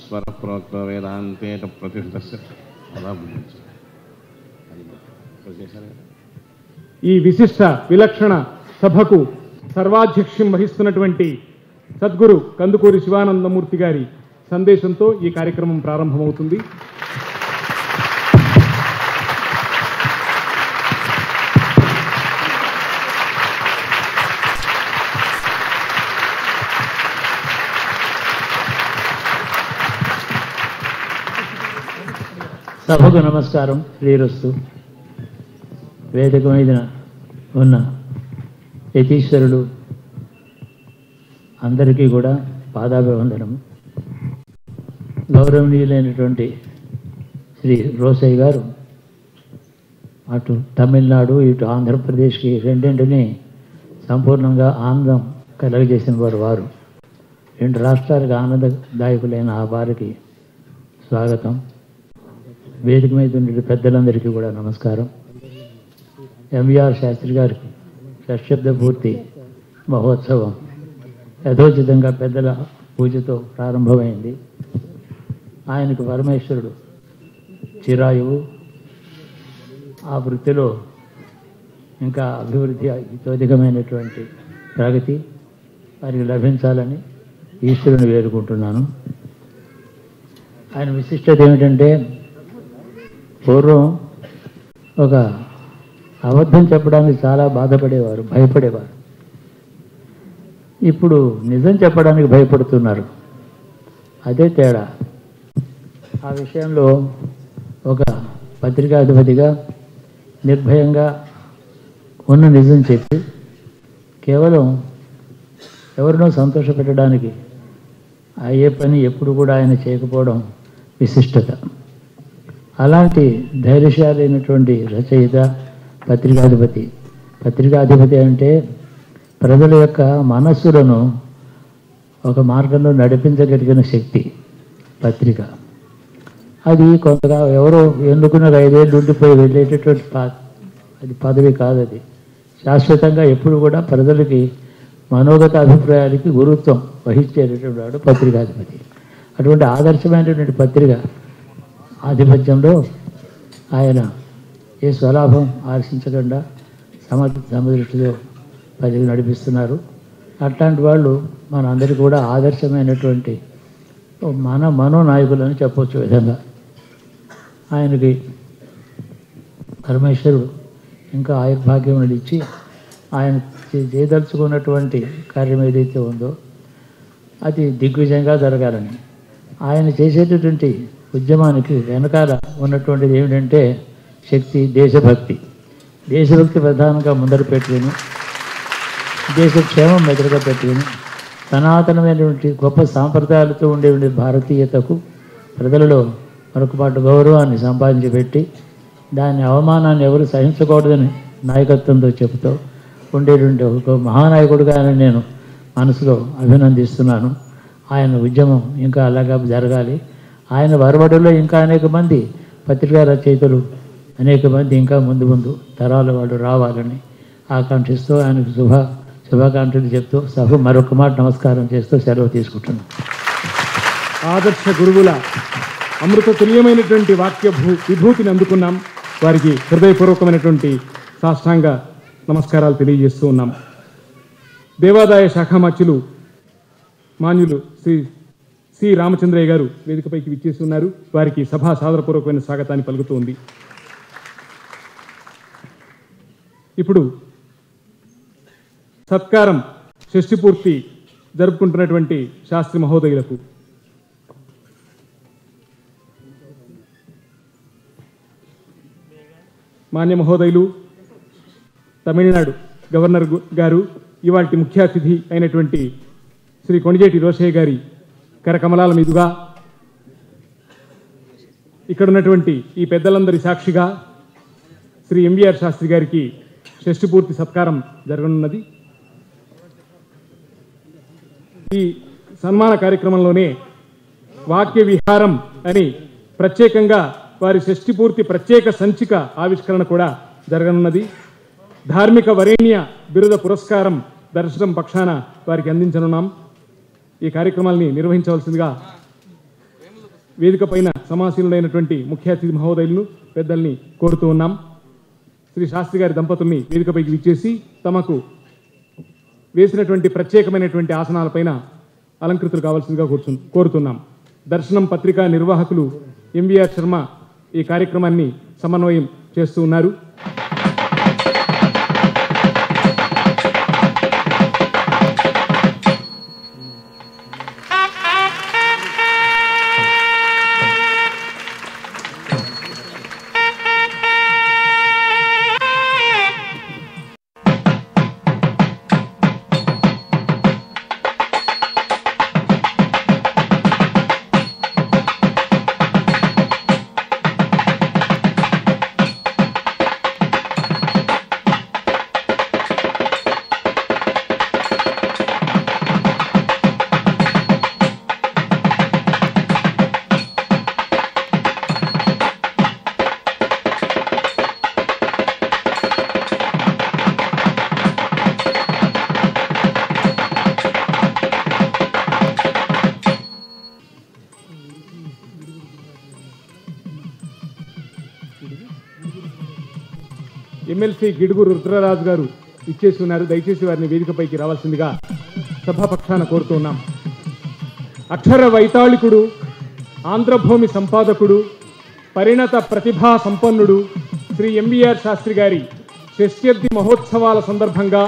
స్వర ప్రోక్త వేదాంతేట ప్రతిష్ఠ ఈ విశిష్ట విలక్షణ సభకు సర్వాధ్యక్ష్యం వహిస్తున్నటువంటి సద్గురు కందుకూరి శివానందమూర్తి గారి సందేశంతో ఈ కార్యక్రమం ప్రారంభమవుతుంది. సభకు నమస్కారం. శ్రీరస్తు. వేదిక మీద ఉన్న యతీశ్వరులు అందరికీ కూడా పాదాభివందనము. గౌరవనీయులైనటువంటి శ్రీ రోసయ్య గారు అటు తమిళనాడు ఇటు ఆంధ్రప్రదేశ్కి రెండింటినీ సంపూర్ణంగా ఆనందం కలగజేసిన వారు. రెండు రాష్ట్రాలకు ఆనందదాయకులైన ఆ వారికి స్వాగతం. వేదిక మీద ఉండే పెద్దలందరికీ కూడా నమస్కారం. ఎంవిఆర్ శాస్త్రి గారికి షష్ఠబ్ద పూర్తి మహోత్సవం యథోచితంగా పెద్దల పూజతో ప్రారంభమైంది. ఆయనకు పరమేశ్వరుడు చిరాయువు, ఆ వృత్తిలో ఇంకా అభివృద్ధి ఇతోధికమైనటువంటి ప్రగతి వారికి లభించాలని ఈశ్వరుని వేడుకుంటున్నాను. ఆయన విశిష్టత ఏమిటంటే, పూర్వం ఒక అబద్ధం చెప్పడానికి చాలా బాధపడేవారు, భయపడేవారు. ఇప్పుడు నిజం చెప్పడానికి భయపడుతున్నారు. అదే తేడా. ఆ విషయంలో ఒక పత్రికాధిపతిగా నిర్భయంగా ఉన్న నిజం చెప్పి కేవలం ఎవరినో సంతోషపెట్టడానికి అయ్యే పని ఎప్పుడు కూడా ఆయన చేయకపోవడం విశిష్టత. అలాంటి ధైర్యశాలి అయినటువంటి రచయిత, పత్రికాధిపతి అంటే ప్రజల యొక్క మనస్సులను ఒక మార్గంలో నడిపించగలిగిన శక్తి పత్రిక. అది కొంతగా ఎవరో ఎన్నుకున్న 5 ఏళ్ళు ఉండిపోయి వెళ్ళేటటువంటి అది పదవి కాదు. అది శాశ్వతంగా ఎప్పుడు కూడా ప్రజలకి మనోగత అభిప్రాయాలకి గురుత్వం వహించేటటువంటి వాడు పత్రికాధిపతి. అటువంటి ఆదర్శమైనటువంటి పత్రిక ఆధిపత్యంలో ఆయన ఏ స్వలాభం ఆశించకుండా సమదృష్టితో ప్రజలు నడిపిస్తున్నారు. అట్లాంటి వాళ్ళు మనందరికీ కూడా ఆదర్శమైనటువంటి మనోనాయకులని చెప్పవచ్చు. విధంగా ఆయనకి పరమేశ్వరుడు ఇంకా ఆయుర్భాగ్యములు ఇచ్చి ఆయన చేయదలుచుకున్నటువంటి కార్యం ఏదైతే ఉందో అది దిగ్విజయంగా జరగాలని, ఆయన చేసేటటువంటి ఉద్యమానికి వెనకాల ఉన్నటువంటిది ఏమిటంటే శక్తి, దేశభక్తి. దేశభక్తి ప్రధానంగా ముందర పెట్టుకుని, దేశ క్షేమం ఎదురుగా పెట్టుకుని, సనాతనమైనటువంటి గొప్ప సాంప్రదాయాలతో ఉండేటువంటి భారతీయతకు ప్రజలలో మరొక పాటు గౌరవాన్ని సంపాదించి పెట్టి దాని అవమానాన్ని ఎవరు సహించకూడదని నాయకత్వంతో చెబుతూ ఉండేటువంటి ఒక మహానాయకుడిగా నేను మనసులో అభినందిస్తున్నాను. ఆయన ఉద్యమం ఇంకా అలాగా జరగాలి. ఆయన వరవడిలో ఇంకా అనేక మంది పత్రికా రచయితలు, అనేక మంది ఇంకా ముందు తరాల వాళ్ళు రావాలని ఆకాంక్షిస్తూ ఆయనకు శుభాకాంక్షలు చెప్తూ సభ మరొక మాట నమస్కారం చేస్తూ సెలవు తీసుకుంటున్నాను. ఆదర్శ గురువుల అమృత తుల్యమైనటువంటి వాక్య విభూతిని అందుకున్నాం. వారికి హృదయపూర్వకమైనటువంటి సాష్టాంగ నమస్కారాలు తెలియజేస్తూ ఉన్నాం. దేవాదాయ శాఖామాత్యులు మాన్యులు శ్రీ సి రామచంద్రయ్య గారు వేదికపైకి విచ్చేసి ఉన్నారు. వారికి సభా సాదరపూర్వకమైన స్వాగతాన్ని పలుకుతూ ఉంది. ఇప్పుడు సత్కారం షష్ఠిపూర్తి జరుపుకుంటున్నటువంటి శాస్త్రి మహోదయులకు మాన్య మహోదయులు, తమిళనాడు గవర్నర్ గారు, ఇవాల్టి ముఖ్య అతిథి అయినటువంటి శ్రీ కొణిజేటి రోషయ్య గారి కరకమలాల మీదుగా ఇక్కడ ఉన్నటువంటి ఈ పెద్దలందరి సాక్షిగా శ్రీ ఎంవీఆర్ శాస్త్రి గారికి షష్ఠి పూర్తి సత్కారం జరగనున్నది. ఈ సన్మాన కార్యక్రమంలోనే వాక్య విహారం అని ప్రత్యేకంగా వారి షష్ఠి పూర్తి ప్రత్యేక సంచిక ఆవిష్కరణ కూడా జరగనున్నది. ధార్మిక వరేణ్య బిరుద పురస్కారం దర్శనం పక్షాన వారికి అందించనున్నాం. ఈ కార్యక్రమాల్ని నిర్వహించవలసిందిగా వేదిక పైన సమాసీనులైనటువంటి ముఖ్య అతిథి మహోదయులను పెద్దల్ని కోరుతూ ఉన్నాం. శ్రీ శాస్త్రి గారి దంపతుల్ని వేదికపైకి విచ్చేసి తమకు వేసినటువంటి ప్రత్యేకమైనటువంటి ఆసనాలపైన అలంకృతులు కావాల్సిందిగా కోరుతున్నాం. దర్శనం పత్రికా నిర్వాహకులు ఎంవీఆర్ శర్మ ఈ కార్యక్రమాన్ని సమన్వయం చేస్తూ ఉన్నారు. ఎమ్మెల్సీ గిడుగు రుద్రరాజు గారు ఇచ్చేసి ఉన్నారు. దయచేసి వారిని వేదికపైకి రావాల్సిందిగా సభాపక్షాన కోరుతున్నాం. అక్షర వైతాళికుడు, ఆంధ్రభూమి సంపాదకుడు, పరిణత ప్రతిభా సంపన్నుడు శ్రీ ఎంవీఆర్ శాస్త్రి గారి షష్ఠ్యబ్ది మహోత్సవాల సందర్భంగా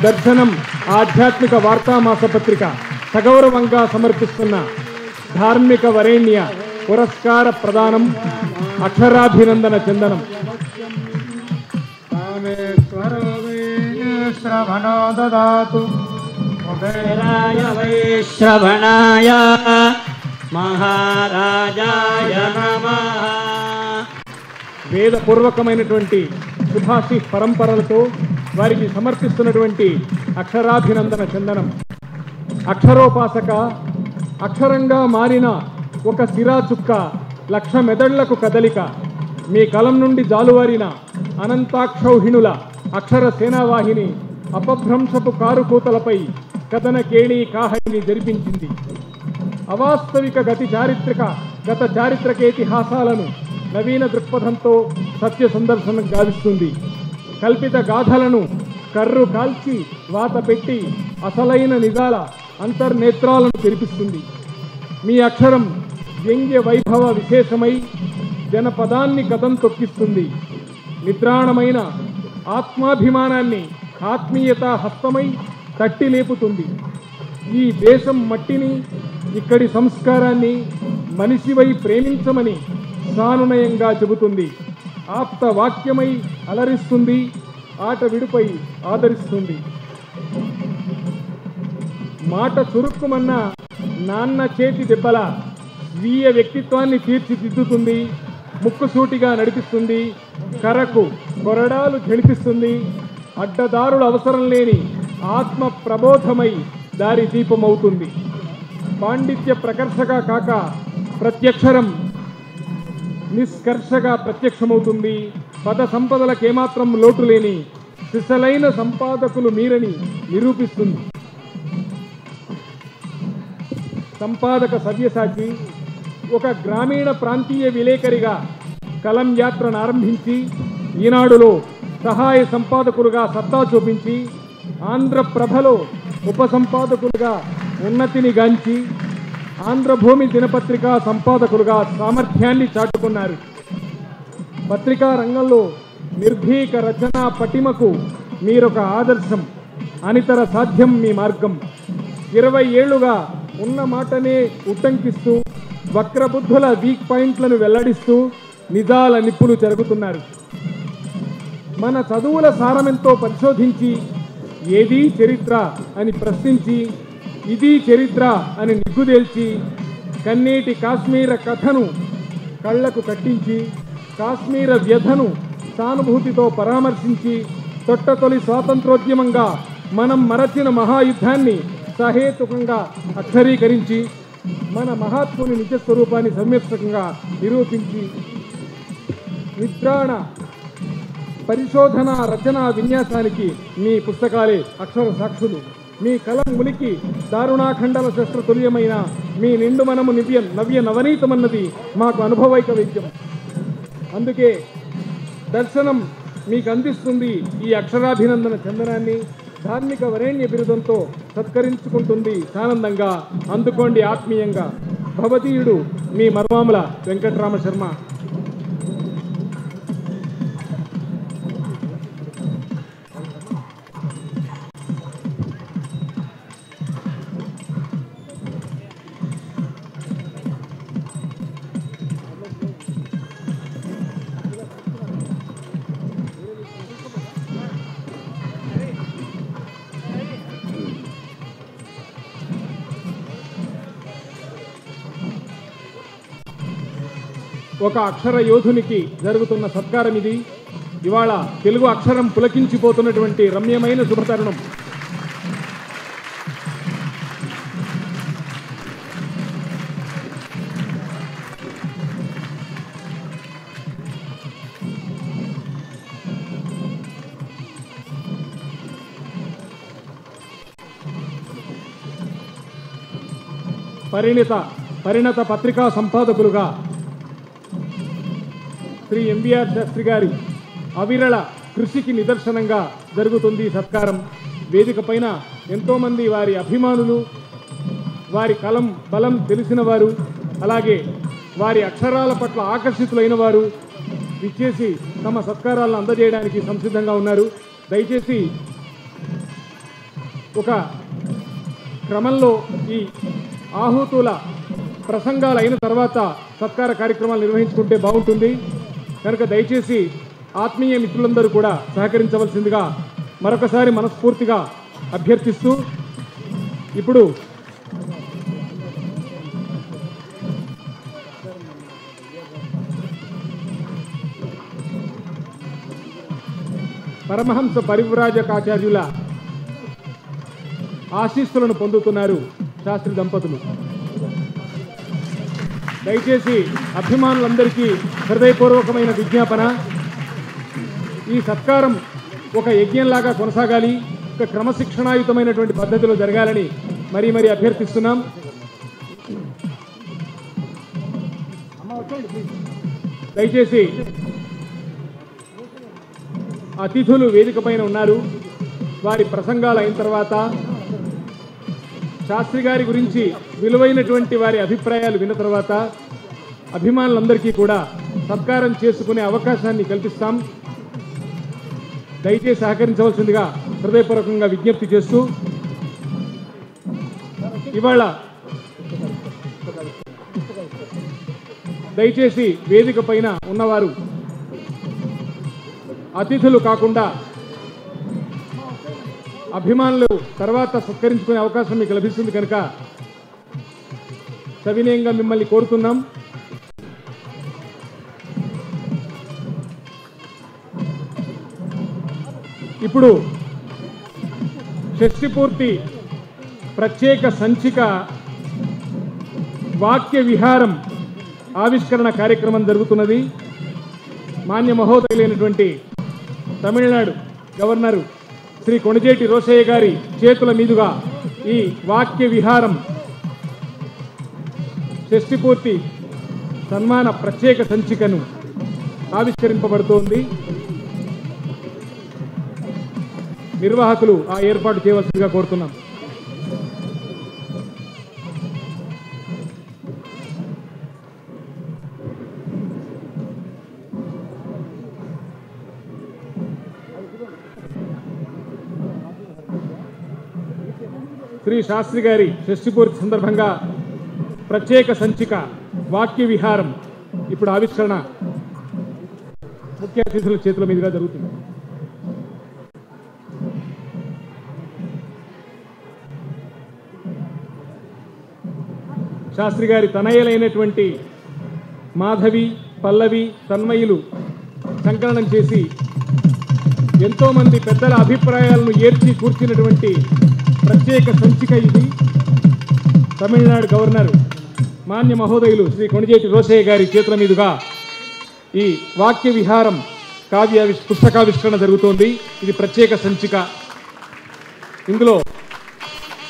దర్శనం ఆధ్యాత్మిక వార్తా మాసపత్రిక సగౌరవంగా సమర్పిస్తున్న ధార్మిక వరేణ్య పురస్కార ప్రదానం అక్షరాభినందన చందనం. శ్రవణో దదాతు కుబేరాయ వైశ్రవణాయ మహారాజాయ నమః. వేదపూర్వకమైనటువంటి సుభాషి పరంపరలతో వారికి సమర్పిస్తున్నటువంటి అక్షరాభినందన చందనం. అక్షరోపాసక, అక్షరంగా మారిన ఒక సిరా చుక్క, లక్ష మెదళ్లకు కదలిక, మీ కలం నుండి జాలువారిన అనంతాక్షౌహిణుల అక్షర సేనావాహిని అపభ్రంశపు కారుకూతలపై కథన కేళీ కాహళిని జరిపించింది. అవాస్తవిక గత చారిత్రకేతిహాసాలను నవీన దృక్పథంతో సత్య సందర్శనం గావిస్తుంది. కల్పిత గాథలను కర్రు కాల్చి వాత పెట్టి అసలైన నిజాల అంతర్నేత్రాలను తెరిపిస్తుంది. మీ అక్షరం వ్యంగ్య వైభవ విశేషమై జనపదాన్ని కథం తొక్కిస్తుంది. నిద్రాణమైన ఆత్మాభిమానాన్ని ఆత్మీయత హస్తమై తట్టి లేపుతుంది. ఈ దేశం మట్టిని, ఇక్కడి సంస్కారాన్ని మనిషివై ప్రేమించమని సానునయంగా చెబుతుంది. ఆప్త వాక్యమై అలరిస్తుంది, ఆట విడుపై ఆదరిస్తుంది. మాట చురుక్కుమన్న నాన్న చేతి దెబ్బల స్వీయ వ్యక్తిత్వాన్ని తీర్చిదిద్దుతుంది. ముక్కుసూటిగా నడిపిస్తుంది. కరకు కొరడాలు ఝళిపిస్తుంది. అడ్డదారుల అవసరం లేని ఆత్మ ప్రబోధమై దారి దీపమవుతుంది. పాండిత్య ప్రకర్షగా కాక ప్రత్యక్షరం నిష్కర్షగా ప్రత్యక్షమవుతుంది. పద సంపదలకేమాత్రం లోటు లేని సిసలైన సంపాదకులు మీరని నిరూపిస్తుంది. సంపాదక సవ్యసాచి ఒక గ్రామీణ ప్రాంతీయ విలేకరిగా కలం యాత్రను ఆరంభించి ఈనాడులో సహాయ సంపాదకులుగా సత్తా చూపించి ఆంధ్రప్రభలో ఉపసంపాదకులుగా ఉన్నతిని గాంచి ఆంధ్రభూమి దినపత్రిక సంపాదకులుగా సామర్థ్యాన్ని చాటుకున్నారు. పత్రికా రంగంలో నిర్భీక రచనా పటిమకు మీరొక ఆదర్శం. అనితర సాధ్యం మీ మార్గం. 20 ఏళ్లుగా ఉన్న మాటనే ఉట్టంకిస్తూ వక్రబుద్ధుల వీక్ పాయింట్లను వెల్లడిస్తూ నిజాల నిప్పులు జరుగుతున్నారు. మన చదువుల సారమెంతో పరిశోధించి ఏదీ చరిత్ర అని ప్రశ్నించి ఇది చరిత్ర అని నిగ్గుదేల్చి కన్నీటి కాశ్మీర కథను కళ్లకు కట్టించి కాశ్మీర వ్యధను సానుభూతితో పరామర్శించి తొట్టతొలి స్వాతంత్రోద్యమంగా మనం మరచిన మహాయుద్ధాన్ని సహేతుకంగా అక్షరీకరించి మన మహాత్ముని నిజ స్వరూపాన్ని సమ్యక్షకంగా నిరూపించి నిద్రాణ పరిశోధన రచనా విన్యాసానికి మీ పుస్తకాలే అక్షర సాక్షులు. మీ కలం ఉనికి దారుణాఖండల శస్త్రతుల్యమైన మీ నిండు మనము నవ్య నవనీతమన్నది మాకు అనుభవైక వైద్యం. అందుకే దర్శనం మీకు అందిస్తుంది ఈ అక్షరాభినందన చందనాన్ని. ధార్మిక వరేణ్య బిరుదంతో సత్కరించుకుంటుంది సానందంగా. అందుకోండి ఆత్మీయంగా. భవదీయుడు మీ మర్మాముల వెంకట్రామ శర్మ. ఒక అక్షర యోధునికి జరుగుతున్న సత్కారం ఇది. ఇవాళ తెలుగు అక్షరం పులకించిపోతున్నటువంటి రమ్యమైన శుభతరుణం. పరిణత పత్రికా సంపాదకులుగా శ్రీ ఎంవీఆర్ శాస్త్రి గారి అవిరళ కృషికి నిదర్శనంగా జరుగుతుంది ఈ సత్కారం. వేదిక పైన ఎంతోమంది వారి అభిమానులు, వారి కలం బలం తెలిసిన వారు, అలాగే వారి అక్షరాల పట్ల ఆకర్షితులైన వారు విచ్చేసి తమ సత్కారాలను అందజేయడానికి సంసిద్ధంగా ఉన్నారు. దయచేసి ఒక క్రమంలో ఈ ఆహుతుల ప్రసంగాలు అయిన తర్వాత సత్కార కార్యక్రమాలు నిర్వహించుకుంటే బాగుంటుంది. కనుక దయచేసి ఆత్మీయ మిత్రులందరూ కూడా సహకరించవలసిందిగా మరొకసారి మనస్ఫూర్తిగా అభ్యర్థిస్తూ ఇప్పుడు పరమహంస పరివ్రాజకాచార్యుల ఆశీస్సులను పొందుతున్నారు శాస్త్రి దంపతులు. దయచేసి అభిమానులందరికీ హృదయపూర్వకమైన విజ్ఞాపన. ఈ సత్కారం ఒక యజ్ఞంలాగా కొనసాగాలి, ఒక క్రమశిక్షణాయుతమైనటువంటి పద్ధతిలో జరగాలని మరీ అభ్యర్థిస్తున్నాం. దయచేసి అతిథులు వేదిక పైన ఉన్నారు. వారి ప్రసంగాలు అయిన తర్వాత శాస్త్రి గారి గురించి విలువైనటువంటి వారి అభిప్రాయాలు విన్న తర్వాత అభిమానులందరికీ కూడా సత్కారం చేసుకునే అవకాశాన్ని కల్పిస్తాం. దయచేసి సహకరించవలసిందిగా హృదయపూర్వకంగా విజ్ఞప్తి చేస్తూ ఇవాళ దయచేసి వేదిక పైన ఉన్నవారు అతిథులు కాకుండా అభిమానులు తర్వాత సత్కరించుకునే అవకాశం మీకు లభిస్తుంది కనుక సవినయంగా మిమ్మల్ని కోరుతున్నాం. ఇప్పుడు షష్ఠిపూర్తి ప్రత్యేక సంచిక వాక్య విహారం ఆవిష్కరణ కార్యక్రమం జరుగుతున్నది. మాన్య మహోదయులైనటువంటి తమిళనాడు గవర్నరు శ్రీ కొణిజేటి రోశయ్య గారి చేతుల మీదుగా ఈ వాక్య విహారం షష్ఠిపూర్తి సన్మాన ప్రత్యేక సంచికను ఆవిష్కరింపబడుతోంది. నిర్వాహకులు ఆ ఏర్పాటు చేయవలసిందిగా కోరుతున్నాం. శ్రీ శాస్త్రి గారి షష్ఠిపూర్తి సందర్భంగా ప్రత్యేక సంచిక వాక్య విహారం ఇప్పుడు ఆవిష్కరణ ముఖ్య అతిథుల చేతుల మీదుగా జరుగుతుంది. శాస్త్రి గారి తనయులైనటువంటి మాధవి, పల్లవి, తన్మయులు సంకలనం చేసి ఎంతోమంది పెద్దల అభిప్రాయాలను ఏర్చి కూర్చున్నటువంటి ప్రత్యేక సంచిక ఇది. తమిళనాడు గవర్నర్ మాన్య మహోదయులు శ్రీ కొణిజేటి రోశయ్య గారి చేతుల మీదుగా ఈ వాక్య విహారం పుస్తకావిష్కరణ జరుగుతోంది. ఇది ప్రత్యేక సంచిక. ఇందులో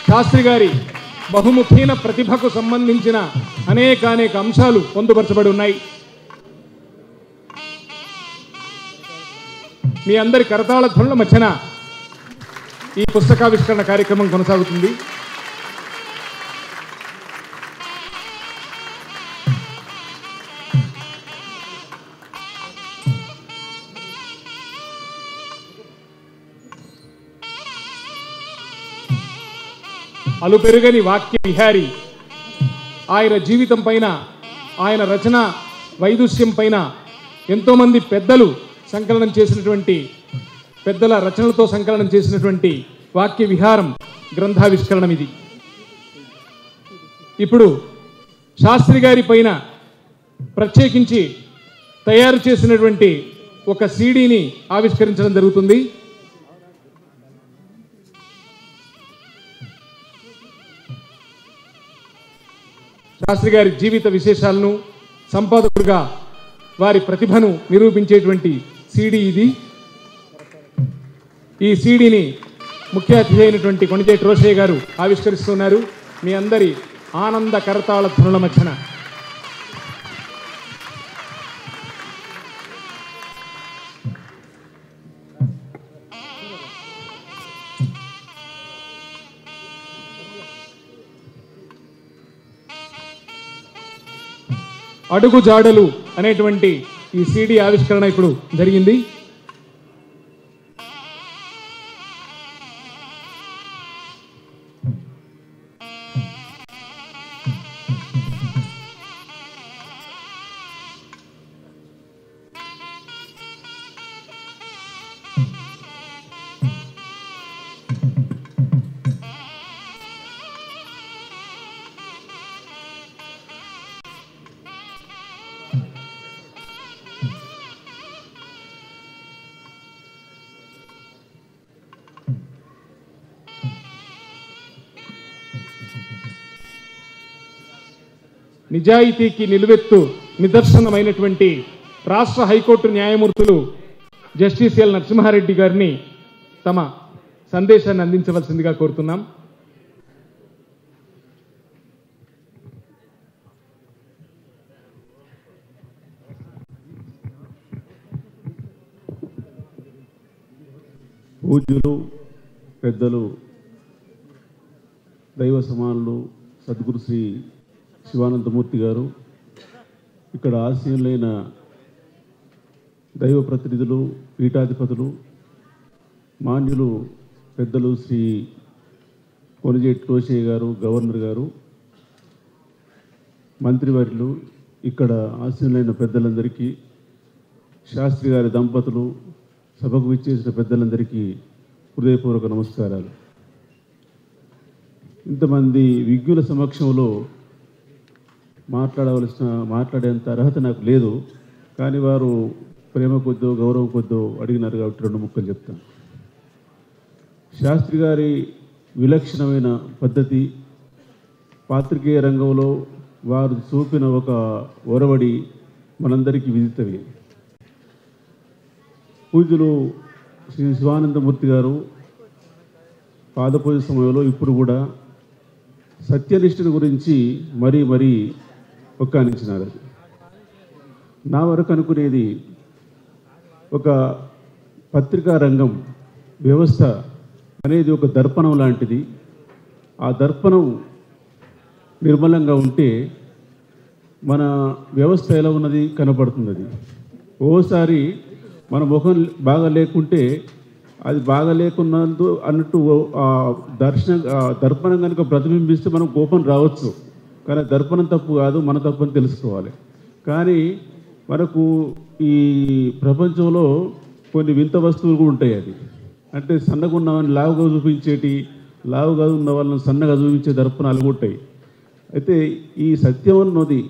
శాస్త్రి గారి బహుముఖీన ప్రతిభకు సంబంధించిన అనేక అంశాలు పొందుపరచబడి ఉన్నాయి. మీ అందరి కరతాళ ధ్వనుల మధ్యన ఈ పుస్తకావిష్కరణ కార్యక్రమం కొనసాగుతుంది. అలుపెరుగని వాక్య విహారి ఆయన జీవితం పైన, ఆయన రచన వైదుష్యం పైన ఎంతోమంది పెద్దలు సంకలనం చేసినటువంటి, పెద్దల రచనలతో సంకలనం చేసినటువంటి వాక్య విహారం గ్రంథావిష్కరణం ఇది. ఇప్పుడు శాస్త్రి గారి పైన ప్రత్యేకించి తయారు చేసినటువంటి ఒక సీడీని ఆవిష్కరించడం జరుగుతుంది. శాస్త్రి గారి జీవిత విశేషాలను, సంపాదకుడిగా వారి ప్రతిభను నిరూపించేటువంటి సీడీ ఇది. ఈ సీడీని ముఖ్య అతిథి అయినటువంటి కొణిజేటి రోశయ్య గారు ఆవిష్కరిస్తున్నారు. మీ అందరి ఆనంద కరతాళ ధ్వనుల మధ్యన అడుగు జాడలు అనేటువంటి ఈ సీడీ ఆవిష్కరణ ఇప్పుడు జరిగింది. నిజాయితీకి నిలువెత్తు నిదర్శనమైనటువంటి రాష్ట్ర హైకోర్టు న్యాయమూర్తులు జస్టిస్ ఎల్ నరసింహారెడ్డి గారిని తమ సందేశాన్ని అందించవలసిందిగా కోరుతున్నాం. పూజ్యులు, పెద్దలు, దైవ సమానులు సద్గురు శ్రీ శివానందమూర్తి గారు, ఇక్కడ ఆశీనులైన దైవ ప్రతినిధులు, పీఠాధిపతులు, మాన్యులు పెద్దలు శ్రీ కొణిజేటి రోశయ్య గారు, గవర్నర్ గారు, మంత్రివర్యులు, ఇక్కడ ఆశీనులైన పెద్దలందరికీ, శాస్త్రి గారి దంపతులు, సభకు విచ్చేసిన పెద్దలందరికీ హృదయపూర్వక నమస్కారాలు. ఇంతమంది విజ్ఞుల సమక్షంలో మాట్లాడేంత అర్హత నాకు లేదు. కానీ వారు ప్రేమ కొద్దో గౌరవం కొద్దో అడిగినారు కాబట్టి 2 ముక్కలు చెప్తాను. శాస్త్రి గారి విలక్షణమైన పద్ధతి, పాత్రికేయ రంగంలో వారు చూపిన ఒక ఒరవడి మనందరికీ విదితమే. పూజ్యులు శ్రీ శివానందమూర్తి గారు పాదపూజ సమయంలో ఇప్పుడు కూడా సత్యనిష్ఠను గురించి మరీ ఒక్కానించినారు. నా వరకు అనుకునేది, ఒక పత్రికా రంగం వ్యవస్థ అనేది ఒక దర్పణం లాంటిది. ఆ దర్పణం నిర్మలంగా ఉంటే మన వ్యవస్థ ఎలా ఉన్నది కనపడుతుంది. ఓసారి మన ముఖం బాగా లేకుంటే అది బాగా లేకున్నందు అన్నట్టు దర్పణం కనుక ప్రతిబింబిస్తే మనం కోపం రావచ్చు. కానీ దర్పణం తప్పు కాదు, మన తప్పు అని తెలుసుకోవాలి. కానీ మనకు ఈ ప్రపంచంలో కొన్ని వింత వస్తువులు కూడా ఉంటాయి. అది అంటే సన్నగా ఉన్న వాళ్ళని లావుగా చూపించేటి, లావుగా ఉన్న వాళ్ళని సన్నగా చూపించే దర్పణాలు ఉంటాయి. అయితే ఈ సత్యం అన్నది,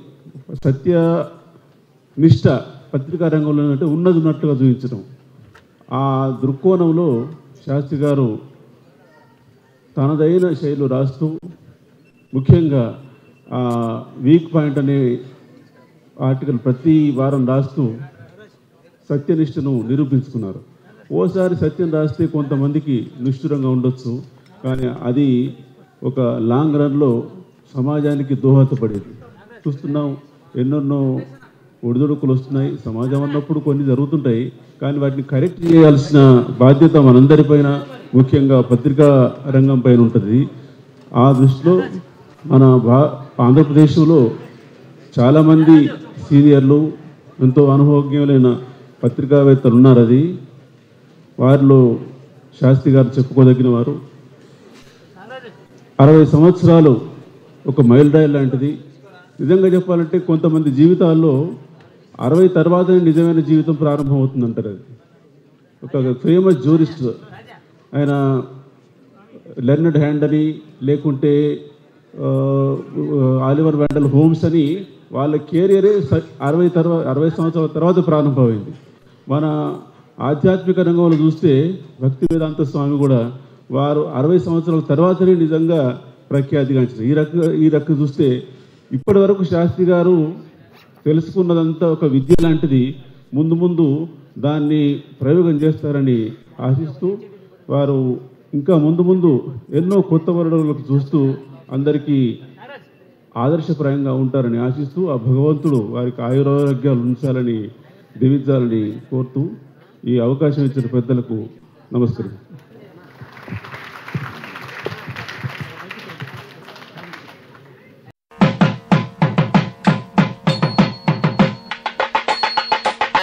సత్య నిష్ఠ పత్రికా రంగంలో అంటే ఉన్నట్టుగా చూపించడం. ఆ దృక్కోణంలో శాస్త్రి గారు తనదైన శైలిలో రాస్తూ ముఖ్యంగా వీక్ పాయింట్ అనే ఆర్టికల్ ప్రతి వారం రాస్తూ సత్యనిష్టను నిరూపించుకున్నారు. ఓసారి సత్యం రాస్తే కొంతమందికి నిష్ఠురంగా ఉండొచ్చు, కానీ అది ఒక లాంగ్ రన్లో సమాజానికి దోహదపడేది. చూస్తున్నాం, ఎన్నెన్నో ఒడిదుడుకులు వస్తున్నాయి. సమాజం అన్నప్పుడు కొన్ని జరుగుతుంటాయి, కానీ వాటిని కరెక్ట్ చేయాల్సిన బాధ్యత మనందరిపైన, ముఖ్యంగా పత్రికా రంగం పైన ఉంటుంది. ఆ దృష్టిలో మన ఆంధ్రప్రదేశ్లో చాలామంది సీనియర్లు, ఎంతో అనుభవజ్ఞులైన పత్రికావేత్తలు ఉన్నారు. అది వారిలో శాస్త్రి గారు చెప్పుకోదగిన వారు. 60 సంవత్సరాలు ఒక మైలురాయి లాంటిది. నిజంగా చెప్పాలంటే కొంతమంది జీవితాల్లో 60 తర్వాతనే నిజమైన జీవితం ప్రారంభమవుతుందంటారు. అది ఒక ఫేమస్ జూరిస్ట్, ఆయన లెర్నడ్ హ్యాండ్ అని, లేకుంటే ఆలివర్ వెండల్ హోమ్స్ అని, వాళ్ళ కెరియరే 60 సంవత్సరాల తర్వాత ప్రారంభమైంది. మన ఆధ్యాత్మిక రంగంలో చూస్తే భక్తి వేదాంత స్వామి కూడా వారు 60 సంవత్సరాల తర్వాతనే నిజంగా ప్రఖ్యాతిగాంచారు. ఈ రకంగా చూస్తే ఇప్పటి వరకు శాస్త్రి గారు తెలుసుకున్నదంతా ఒక విద్య లాంటిది. ముందు ముందు దాన్ని ప్రయోగం చేస్తారని ఆశిస్తూ, వారు ఇంకా ముందు ఎన్నో కొత్త వరడలకు చూస్తూ అందరికీ ఆదర్శప్రాయంగా ఉంటారని ఆశిస్తూ, ఆ భగవంతుడు వారికి ఆయురారోగ్యాలు ఉంచాలని దీవించాలని కోరుతూ ఈ అవకాశం ఇచ్చిన పెద్దలకు నమస్కారం.